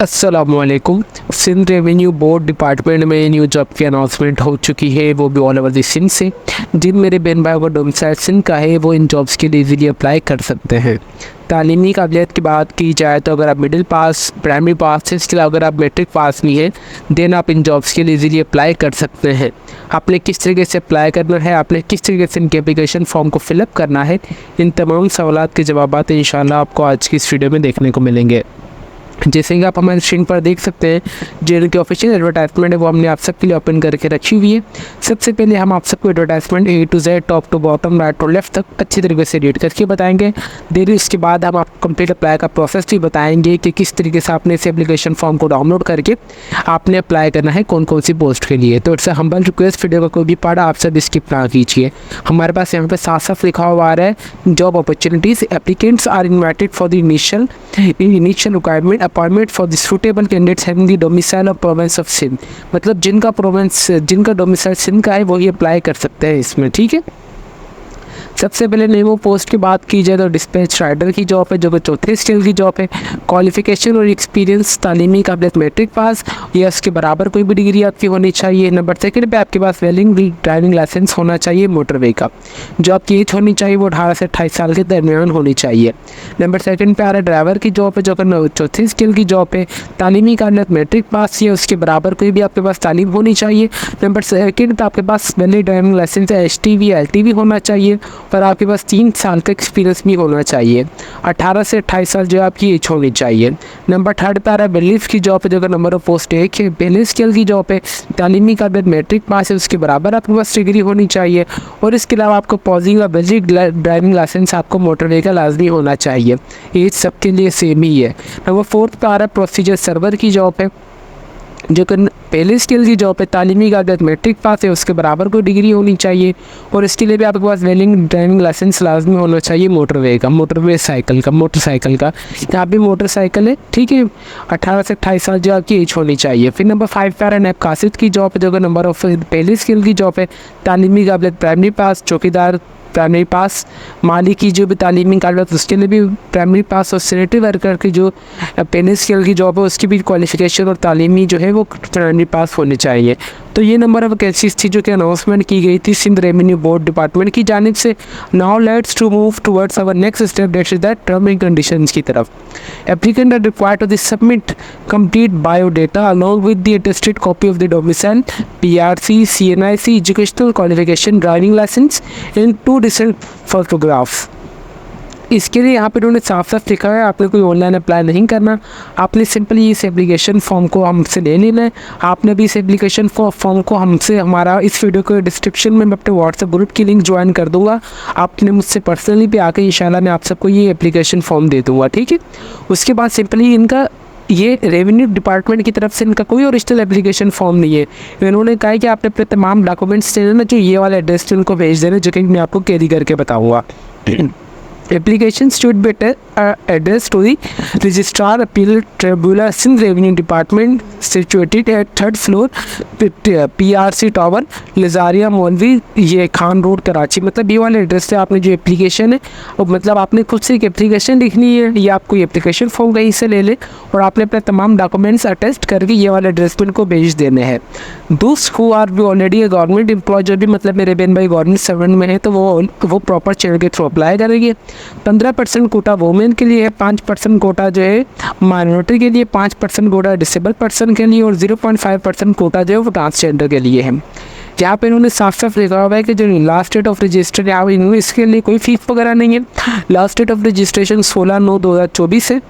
अस्सलामुअलैकुम। Sindh revenue board department में new job की अनाउंसमेंट हो चुकी है, वो भी ऑल ओवर द सिंध से। जिन मेरे बहन भाई को डोमिसाइल सिंध का है वो इन जॉब्स के लिए इजीली अप्लाई कर सकते हैं। तालीमी काबिलियत की बात की जाए तो अगर आप मिडिल पास, प्राइमरी पास, इसके अलावा अगर आप मैट्रिक पास नहीं है देन आप इन जॉब्स के लिए इजीली अप्लाई कर सकते हैं। आपने किस तरीके से अप्लाई करना है, आपने किस तरीके से इनके एप्लीकेशन फॉर्म को फिलअप करना है, इन तमाम सवालात के जवाब इंशाल्लाह आपको आज की इस वीडियो में देखने को मिलेंगे। जैसे कि आप हमारे स्क्रीन पर देख सकते हैं जो इनकी ऑफिशियल एडवर्टाइजमेंट है वो हमने आप सबके लिए ओपन करके रखी हुई है। सबसे पहले हम आप सबको advertisement A to Z, top to bottom, right to left तक अच्छी तरीके से रीड करके बताएंगे। देर इसके बाद हम आपको कंप्लीट अप्लाई का प्रोसेस भी बताएंगे कि किस तरीके से आपने इस एप्लीकेशन फॉर्म को डाउनलोड करके आपने अप्लाई करना है कौन कौन सी पोस्ट के लिए। तो इट्स हम्बल रिक्वेस्ट, वीडियो का कोई भी पार्ट आप सब स्किप ना कीजिए। हमारे पास यहाँ पर साफ साफ लिखा हुआ आ रहा है job opportunities, applicants are invited for the initial requirement appointment for the suitable candidates having the domicile of province of Sindh. मतलब जिनका डोमिसाइल सिंध का है वही अप्लाई कर सकते हैं इसमें, ठीक है। सबसे पहले नेमो पोस्ट की बात की जाए तो डिस्पैच राइडर की जॉब है जो कि चौथे स्केल की जॉब है। क्वालिफिकेशन और एक्सपीरियंस, तालीमी काबिलियत मैट्रिक पास या उसके बराबर कोई भी डिग्री आपकी होनी चाहिए। नंबर सेकंड पे आपके पास वैलिड ड्राइविंग लाइसेंस होना चाहिए मोटरवे का। जो आपकी एज होनी चाहिए वो 18 से 28 साल के दरमियान होनी चाहिए। नंबर सेकंड पे आ रहा है ड्राइवर की जॉब है जो कि चौथे स्केल की जॉब है। तालीमी काबिलियत मैट्रिक पास या उसके बराबर कोई भी आपके पास तालीम होनी चाहिए। नंबर सेकंड पे आपके पास वैलिड ड्राइविंग लाइसेंस है, HTV LTV होना चाहिए पर आपके पास 3 साल का एक्सपीरियंस भी होना चाहिए। 18 से 28 साल जो आपकी एज होनी चाहिए। नंबर थर्ड पे आ रहा है बिलीफ की जॉब है जो नंबर ऑफ पोस्ट 1 है। पहले स्केल की जॉब है, तालीमी काबिलियत मैट्रिक पास है उसके बराबर आपके पास डिग्री होनी चाहिए और इसके अलावा आपको पॉजिंग और बेसिक ड्राइविंग लाइसेंस आपको मोटरवे का लाजमी होना चाहिए। एज सबके लिए सेम ही है। नंबर फोर्थ पे आ रहा है प्रोसीजर सर्वर की जॉब है जो कि पहले स्किल की जॉब है, तालीमी काबिलियत मैट्रिक पास है उसके बराबर कोई डिग्री होनी चाहिए और इसके लिए भी आपके पास वैलिड ड्राइविंग लाइसेंस लाजमी होना चाहिए मोटरवे का, मोटरसाइकिल का। यहाँ भी मोटरसाइकिल है, ठीक है। 18 से 28 साल जो आपकी एज होनी चाहिए। फिर नंबर 5 पे आ रहा है नैपकासिद की जॉब है जो कि नंबर ऑफ पहले स्किल की जॉब है, तालीमी काबिलियत प्राइमरी पास, चौकीदार प्राइमरी पास, माली की जो भी तालीमी काबिलियत उसके लिए भी प्राइमरी पास और सैनिटरी वर्कर की जो पहले स्केल की जॉब है उसकी भी क्वालिफिकेशन और तालीमी जो है वो प्राइमरी पास होनी चाहिए। तो ये नंबर ऑफ वैकेंसीज थी जो कि अनाउंसमेंट की गई थी सिंध रेवेन्यू बोर्ड डिपार्टमेंट की जानिब से। Now let's to move towards our next step, that is that term and conditions की तरफ। Applicant are required to submit complete biodata along with the attested copy of the domicile, PRC, CNIC, educational qualification, driving licence and 2 recent photographs. इसके लिए यहाँ पे उन्होंने साफ साफ लिखा है आपने कोई ऑनलाइन अप्लाई नहीं करना, आपने सिंपली इस एप्लीकेशन फॉर्म को हमसे ले लेना है। आपने भी इस एप्लीकेशन फॉर्म को हमसे, हमारा इस वीडियो के डिस्क्रिप्शन में मैं अपने व्हाट्सएप ग्रुप की लिंक ज्वाइन कर दूँगा, आपने मुझसे पर्सनली पे आके इंशाल्लाह मैं आप सबको ये एप्लीकेशन फॉर्म दे दूँगा, ठीक है। उसके बाद सिंपली इनका ये रेवेन्यू डिपार्टमेंट की तरफ से इनका कोई ओरिजिनल एप्लीकेशन फॉर्म नहीं है। इन्होंने कहा है कि आपने अपने तमाम डॉक्यूमेंट्स देना ना, जो ये वाला एड्रेस पे उनको भेज देना जो कि मैं आपको कैरी करके बताऊँगा। Applications should be addressed to the Registrar Appeal Tribunal Sindh Revenue Department situated at 3rd floor PRC Tower, लजारिया मौलवी, ये खान रोड कराची। मतलब ये वाले एड्रेस से आपने जो एप्लीकेशन है और मतलब आपने खुद से एक एप्लीकेशन लिखनी है या आपको एप्लीकेशन फॉर्म कहीं से ले ले और आपने अपने तमाम डॉक्यूमेंट्स अटेस्ट करके ये वाले एड्रेस पे इनको भेज देने हैं। दोस्त हु आर भी ऑलरेडी गवर्नमेंट एम्प्लॉय, जो भी मतलब मेरे बहन भाई गवर्नमेंट सर्वेंट में है तो वो प्रॉपर चैनल के थ्रू अप्लाई करेंगे। 15% कोटा वोमेन के लिए है, 5% कोटा जो है माइनॉरिटी के लिए, 5% कोटा डिसेबल पर्सन के लिए और 0.5% कोटा जो है वो ट्रांसजेंडर के लिए है। यहाँ पे इन्होंने साफ साफ लिखा हुआ है कि जो लास्ट डेट ऑफ रजिस्टर है इन्होंने इसके लिए कोई फीस वगैरह नहीं है। लास्ट डेट ऑफ रजिस्ट्रेशन 16/9/2024 है।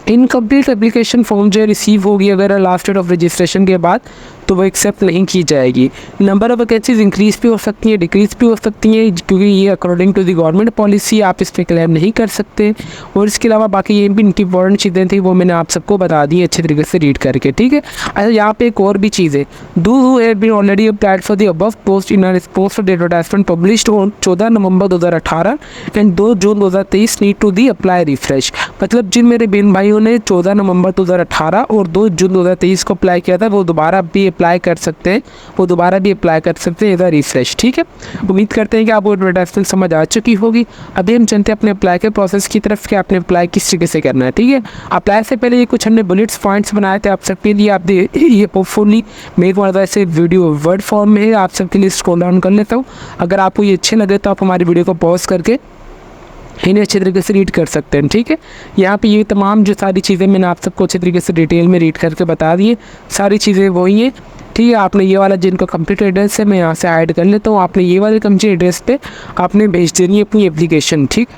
इनकम्प्लीट एप्लीकेशन फॉर्म जो रिसीव होगी अगर लास्ट डेट ऑफ रजिस्ट्रेशन के बाद तो वो एक्सेप्ट नहीं की जाएगी। नंबर ऑफ वैकेंसीज इंक्रीज़ भी हो सकती हैं, डिक्रीज़ भी हो सकती हैं क्योंकि ये according to the government policy आप इस पर क्लेम नहीं कर सकते। और इसके अलावा बाकी ये भी इनकी इंपॉर्टेंट चीज़ें थी वो मैंने आप सबको बता दी अच्छे तरीके से रीड करके, ठीक है। अच्छा यहाँ पे एक और भी चीज़ है, those who have been already applied for the above post in response to the advertisement published on 14 November 2018 and 2 June 2023 need to the apply refresh. मतलब जिन मेरे बहन भाइयों ने 14 नवंबर 2018 और 2 जून 2023 को अप्लाई किया था वो दोबारा भी अप्लाई कर सकते हैं वो दोबारा भी अप्लाई कर सकते हैं एज अ रिफ्रेश। ठीक है, उम्मीद करते हैं कि आपको एडवर्टाइजमेंट समझ आ चुकी होगी। अभी हम चलते हैं अपने अप्लाई के प्रोसेस की तरफ कि आपने अप्लाई किस तरीके से करना है। ठीक है, अप्लाई से पहले ये कुछ हमने बुलेट्स पॉइंट्स बनाए थे आप सबके लिए। आप ये होपफुली मेरे को ऐसे वीडियो वर्ड फॉर्म में है, आप सबके लिए स्क्रॉल डाउन कर लेता हूँ। अगर आपको ये अच्छे लगे तो आप हमारी वीडियो को पॉज करके इन्हें अच्छे तरीके से रीड कर सकते हैं। ठीक है, यहाँ पे ये तमाम जो सारी चीज़ें मैंने आप सबको अच्छे तरीके से डिटेल में रीड करके बता दी है, सारी चीज़ें वही हैं। ठीक है, आपने ये वाला जिनका कंप्लीट एड्रेस है मैं यहाँ से ऐड कर लेता हूँ, आपने ये वाले कंप्लीट एड्रेस पे आपने भेज देनी है अपनी एप्लीकेशन। ठीक,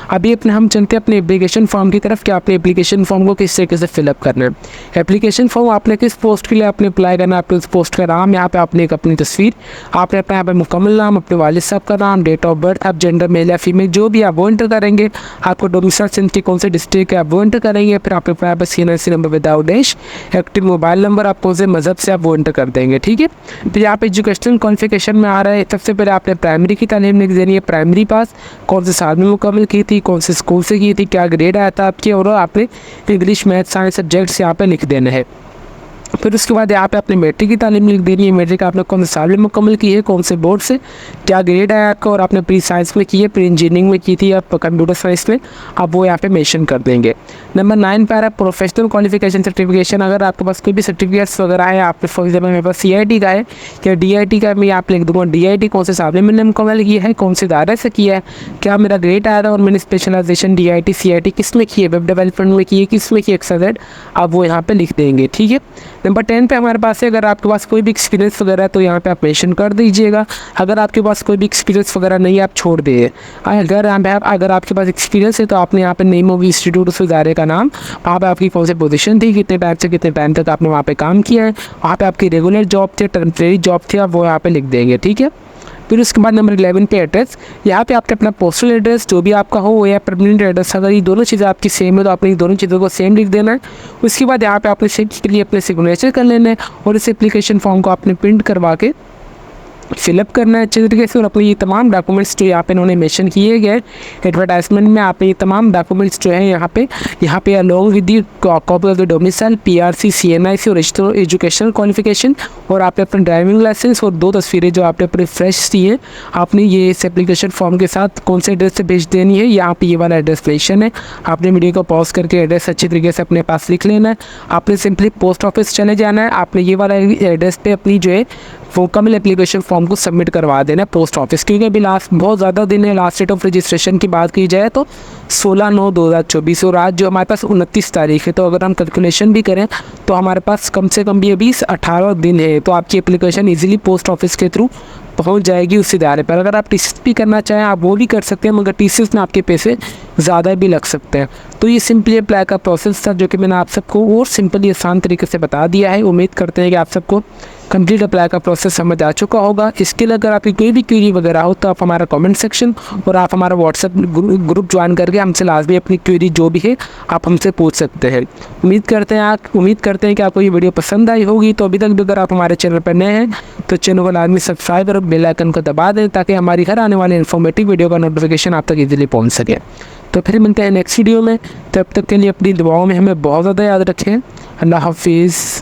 अभी अपने हम चलते हैं अपने एप्लीकेशन फॉर्म की तरफ कि आपने एप्लीकेशन फॉर्म को किस तरीके से फिलअप करना है। एप्लीकेशन फॉर्म आपने किस पोस्ट के लिए आपने अप्लाई करना है, आपने उस पोस्ट का नाम, यहाँ पे आपने एक अपनी तस्वीर, आपने अपना यहाँ पे मुकम्मल नाम, अपने वालिद साहब का नाम, डेट ऑफ बर्थ, आप जेंडर मेल या फीमेल जो भी आप वो एंटर करेंगे, आपको डोमिसाइल सिटी कौन से डिस्ट्रिक्ट है आप वो एंटर करेंगे, फिर आपने अपना बस CNC number without dash, active mobile number आप कौन से मज़हब से आप वो एंटर कर देंगे। ठीक है, तो यहाँ पे एजुकेशनल क्वालिफिकेशन में आ रहा है, सबसे पहले आपने प्राइमरी की तालीम लिख देनी है, प्राइमरी पास, कौन से साल में मुकम्मल की थी, कौन से स्कूल से की थी, क्या ग्रेड आया था आपके, और आपने इंग्लिश मैथ साइंस सब्जेक्ट्स यहाँ पे लिख देने हैं। फिर उसके बाद यहाँ पे आपने मैट्रिक की तालीम लिख देनी है, मैट्रिक आपने कौन से साल में मुकम्मल की है, कौन से बोर्ड से, क्या ग्रेड आया आपका, और आपने प्री साइंस में की है, प्री इंजीनियरिंग में की थी, आप कंप्यूटर साइंस में, आप वो यहाँ पे मेंशन कर देंगे। नंबर 9 पे आ रहा है प्रोफेशनल क्वालिफिकेशन सर्टिफिकेशन। अगर आपके पास कोई भी सर्टिफिकेट्स वगैरह है, आपने फॉर एग्जाम्पल मेरे पास CIT का है या DIT का, मैं यहाँ पे लिख दूँगा DIT कौन से साल में मैंने मुकम्मल किया है, कौन से दायरे से किया है, क्या मेरा ग्रेड आया था, और मैंने स्पेशलाइजेशन DIT CIT किस में की है, वेब डेवलपमेंट में की है, किस में की XYZ, आप वो यहाँ पे लिख देंगे। ठीक है, नंबर 10 पे हमारे पास है, अगर आपके पास कोई भी एक्सपीरियंस वगैरह है तो यहाँ पे आप मेंशन कर दीजिएगा। अगर आपके पास कोई भी एक्सपीरियंस वगैरह नहीं है आप छोड़ दिए। अगर आपके पास एक्सपीरियंस है तो आपने यहाँ पे नेम ऑफ इंस्टीट्यूट उस इदारे का नाम, वहाँ पे आपकी कौन सी पोजीशन थी, कितने टाइम से कितने टाइम तक आपने वहाँ पे काम किया है, वहाँ पे आपकी रेगुलर जॉब थी, टेम्परेरी जॉब थी, आप वो यहाँ पे लिख देंगे। ठीक है, फिर उसके बाद नंबर 11 पे एड्रेस, यहाँ पे आपके अपना पोस्टल एड्रेस जो भी आपका हो या परमानेंट एड्रेस, अगर ये दोनों चीज़ें आपकी सेम है तो आपने ये दोनों चीज़ों को सेम लिख देना है। उसके बाद यहाँ पे आपने सिग्नेचर के लिए अपने सिग्नेचर कर लेना है और इस एप्लीकेशन फॉर्म को आपने प्रिंट करवा के फिलअप करना है अच्छे तरीके से, और अपने ये तमाम डॉक्यूमेंट्स जो यहाँ पे इन्होंने मेंशन किए गए एडवर्टाइजमेंट में, आपने ये तमाम डॉक्यूमेंट्स जो है यहाँ पे along with the copy of the domicile, PRC CNIC और रजिस्टर्ड एजुकेशनल क्वालिफिकेशन, और आपने अपना ड्राइविंग लाइसेंस और 2 तस्वीरें जो आपने अपने फ्रेश दी हैं, आपने ये इस एप्लीकेशन फॉर्म के साथ कौन से एड्रेस से भेज देनी है। यहाँ पे ये वाला एड्रेस मेंशन है, आपने वीडियो को पॉज करके एड्रेस अच्छे तरीके से अपने पास लिख लेना है। आपने सिंपली पोस्ट ऑफिस चले जाना है, आपने ये वाला एड्रेस पे अपनी जो है वो मुकम्मल एप्लीकेशन फॉर्म को सबमिट करवा देना है पोस्ट ऑफिस, क्योंकि अभी लास्ट बहुत ज़्यादा दिन है। लास्ट डेट ऑफ रजिस्ट्रेशन की बात की जाए तो 16/9/2024 और आज जो हमारे पास 29 तारीख है, तो अगर हम कैलकुलेशन भी करें तो हमारे पास कम से कम भी अभी 18 दिन है, तो आपकी एप्लीकेशन ईजिली पोस्ट ऑफिस के थ्रू पहुंच जाएगी उस इदारे पर। अगर आप TCS भी करना चाहें आप वो भी कर सकते हैं, मगर TCS में आपके पैसे ज़्यादा भी लग सकते हैं। तो ये सिंपली अप्लाई का प्रोसेस था जो कि मैंने आप सबको और सिंपली आसान तरीके से बता दिया है। उम्मीद करते हैं कि आप सबको कंप्लीट अप्लाई का प्रोसेस समझ आ चुका होगा। इसके लिए अगर आपकी कोई भी क्वेरी वगैरह हो तो आप हमारा कमेंट सेक्शन और आप हमारा व्हाट्सएप ग्रुप ज्वाइन करके हमसे लाजमी अपनी क्वेरी जो भी है आप हमसे पूछ सकते हैं। उम्मीद करते हैं कि आपको ये वीडियो पसंद आई होगी। तो अभी तक भी अगर आप हमारे चैनल पर नए हैं तो चैनल को लाजमी सब्सक्राइब और बेल आइकन को दबा दें ताकि हमारी हर आने वाली इन्फॉर्मेटिव वीडियो का नोटिफिकेशन आप तक ईजिली पहुँच सके। तो फिर मिलते हैं नेक्स्ट वीडियो में, तब तक के लिए अपनी दुआओं में हमें बहुत ज़्यादा याद रखें। अल्लाह हाफिज़।